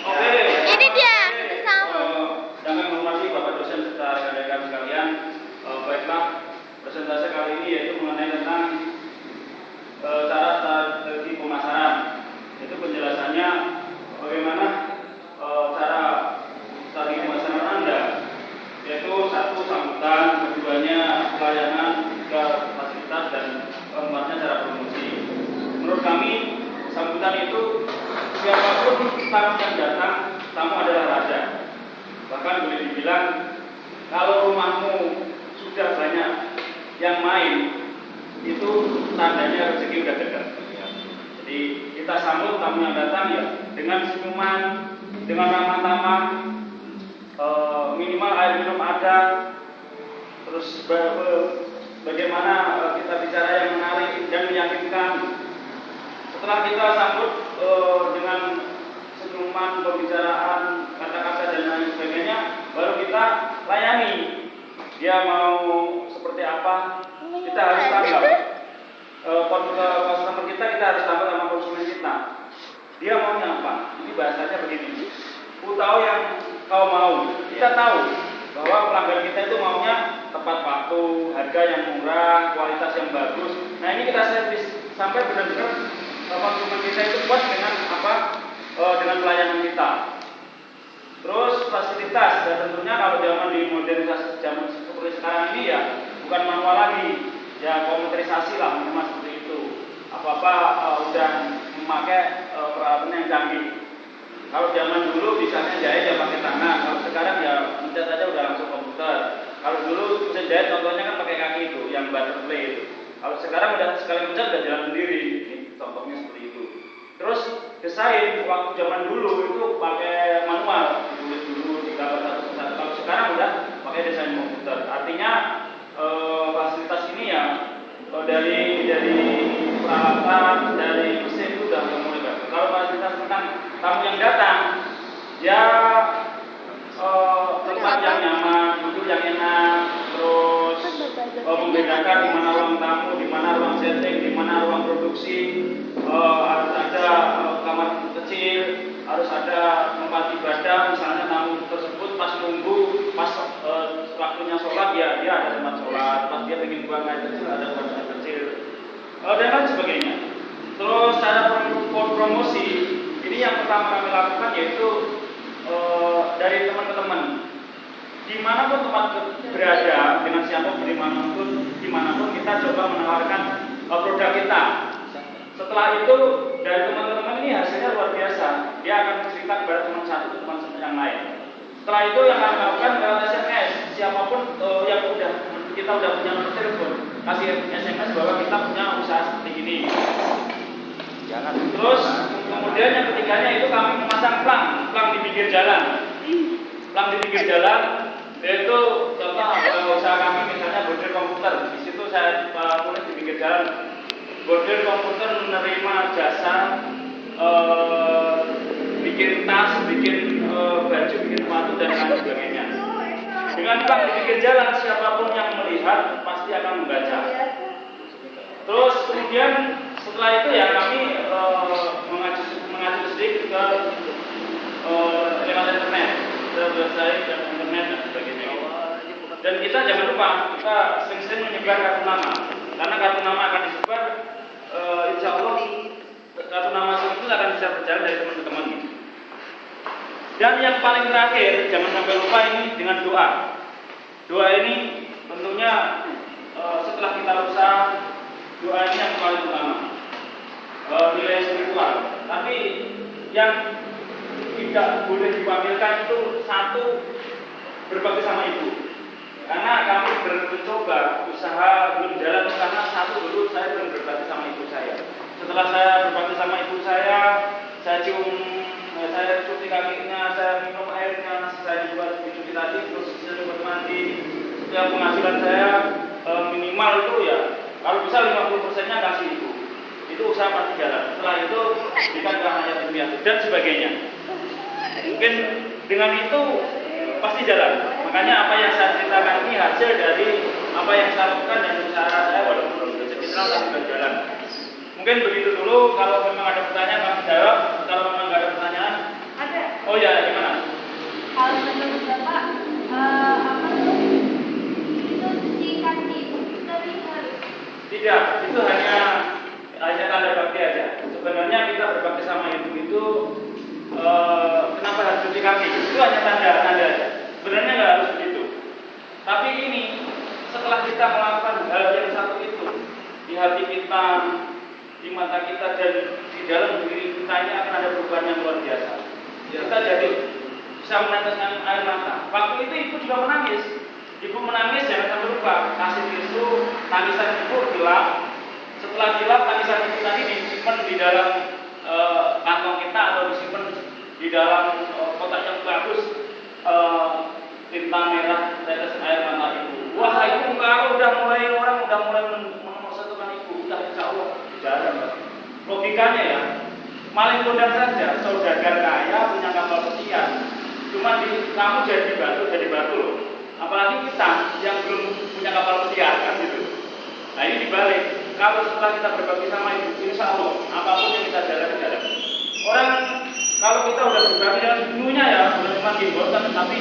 Oke. Ini dia sama. Yang kami hormati Bapak dosen serta rekan-rekan sekalian, baiklah presentasi kali ini yaitu mengenai tentang cara strategi pemasaran. Itu penjelasannya bagaimana cara strategi pemasaran Anda, yaitu satu sambutan, keduanya pelayanan, tiga fasilitas dan keempatnya cara promosi. Menurut kami sambutan itu siapapun tamu yang datang, tamu adalah raja. Bahkan boleh dibilang kalau rumahmu sudah banyak yang main, itu tandanya rezeki udah dekat. Jadi kita sambut tamu yang datang ya dengan senyuman, dengan ramah tamah, minimal air minum ada, terus bagaimana kita bicara yang menarik dan meyakinkan. Setelah kita sambut dengan senyuman, pembicaraan, kata-kata dan lain sebagainya, baru kita layani. Dia mau seperti apa, kita harus tanggap. Customer kita harus tanggap sama konsumen kita. Dia maunya apa? Ini bahasanya begini. Ku tahu yang kau mau. Kita tahu bahwa pelanggan kita itu maunya tepat waktu, harga yang murah, kualitas yang bagus. Nah ini kita servis sampai benar-benar konsumen kita itu puas dengan apa? Dengan pelayanan kita. Terus fasilitas, dan tentunya kalau zaman di modernisasi zaman seperti sekarang ini ya bukan manual lagi, ya komputerisasi lah, memang seperti itu. Apa-apa udah memakai peralatan yang canggih. Kalau zaman dulu misalnya jahit ya pakai tangan, kalau sekarang ya mencet aja udah langsung komputer. Kalau dulu mesin jahit contohnya kan pakai kaki itu, yang butterfly itu. Kalau sekarang udah sekali mencet udah jalan sendiri. Ini contohnya seperti itu. Terus desain waktu zaman dulu itu pakai manual, ditulis dulu digambar satu-satu. Kalau sekarang udah pakai desain komputer. Artinya fasilitas ini ya dari peralatan, dari mesin itu udah mulai bagus. Kalau fasilitas tentang tamu yang datang, ya tempat yang nyaman, duduk yang enak, terus membedakan di mana ruang tamu, di mana ruang setting, di mana ruang produksi, harus ada kamar kecil, harus ada tempat ibadah, misalnya tamu tersebut pas nunggu, pas waktunya sholat ya dia ada tempat sholat, pas dia ingin buang air kecil ada buang air kecil, dan lain sebagainya. Terus cara promosi ini yang pertama kami lakukan yaitu dari teman-teman. Dimanapun tempat berada, dengan siapapun dimanapun kita coba menawarkan produk kita. Setelah itu dari teman-teman ini hasilnya luar biasa. Dia akan cerita kepada teman satu ke teman yang lain. Setelah itu yang kami lakukan lewat SMS. Siapapun yang kita udah punya nomor telepon, kasih SMS bahwa kita punya usaha seperti ini. Terus kemudian yang ketiganya itu kami memasang plang di pinggir jalan. Plang di pinggir jalan, yaitu contoh usaha kami misalnya bordir komputer. Di situ saya tulis di pinggir jalan, bordir komputer menerima jasa bikin tas, bikin baju, bikin sepatu dan lain sebagainya. Dengan plang di pinggir jalan, siapapun yang melihat pasti akan membaca. Terus kemudian setelah itu ya kami mengacu sedikit ke lewat internet, website dan internet dan sebagainya. Dan kita jangan lupa kita sering-sering menyebar kartu nama, karena kartu nama akan disebar, insya Allah kartu nama itu akan bisa berjalan dari teman-teman. Dan yang paling terakhir jangan sampai lupa ini dengan doa. Doa ini tentunya setelah kita usaha, doa ini yang paling utama, nilai spiritual. Tapi yang tidak boleh diwakilkan itu satu, berbakti sama ibu. Karena kami mencoba usaha belum jalan karena satu dulu saya belum berbakti sama ibu saya. Setelah saya berbakti sama ibu saya cium, saya cuci kakinya, saya minum airnya, nasi saya juga dicuci tadi, terus saya juga mandi. Setiap penghasilan saya minimal itu ya kalau bisa 50%-nya kasih ibu. Itu usaha pasti jalan. Setelah itu kita ke hayat dunia dan sebagainya. Mungkin dengan itu pasti jalan. Makanya apa yang saya ceritakan ini hasil dari apa yang saya lakukan dan usaha saya walaupun belum rezeki tapi berjalan. Mungkin begitu dulu. Kalau memang ada pertanyaan kami jawab. Kalau memang tidak ada pertanyaan Oh ya, gimana? Kalau menurut Bapak, apa tuh? Itu cuci kaki itu harus. Tidak, itu hanya tanda bakti aja. Sebenarnya kita berbakti sama ibu itu kenapa harus cuci kaki? Itu hanya tanda aja. Sebenarnya nggak harus begitu. Tapi ini setelah kita melakukan hal yang satu itu di hati kita, di mata kita dan di dalam diri kita ini akan ada perubahan yang luar biasa. Kita jadi bisa meneteskan air mata. Waktu itu ibu juga menangis. Ibu menangis jangan sampai lupa. Kasih tisu, tangisan ibu gelap. Setelah gelap, tangisan ibu tadi disimpan di dalam kantong kita atau disimpan di dalam kotak yang bagus, tinta merah tetes air mata ibu. Wah, ibu kalau orang udah mulai menosatukan ibu, udah insya Allah jarang. Logikanya ya, maling kondang saja, saudagar kaya punya kapal pesiar, cuma kamu jadi batu loh. Apalagi kita yang belum punya kapal pesiar kan gitu. Nah ini dibalik. Kalau setelah kita berbakti sama ibu, insya Allah apapun yang kita jalan. Orang kalau kita udah berbakti dengan ibunya ya, bukan cuma dibosan, tapi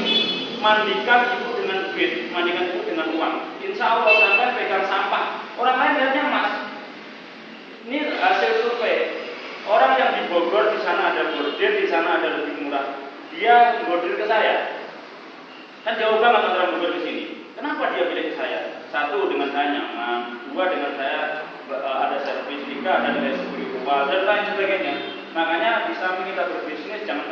mandikan ibu dengan duit, mandikan ibu dengan uang. Insya Allah sampai pegang sampah. Orang lain lihatnya mas. Ini hasil survei. Orang yang di Bogor di sana ada bordir, di sana ada lebih murah. Dia bordir ke saya. Kan jauh banget antara Bogor di sini. Kenapa dia pilih saya? Satu, dengan saya nyaman. Dua, dengan saya ada servis, tiga, ada nilai spiritual dan lain sebagainya. Makanya di samping kita berbisnis jangan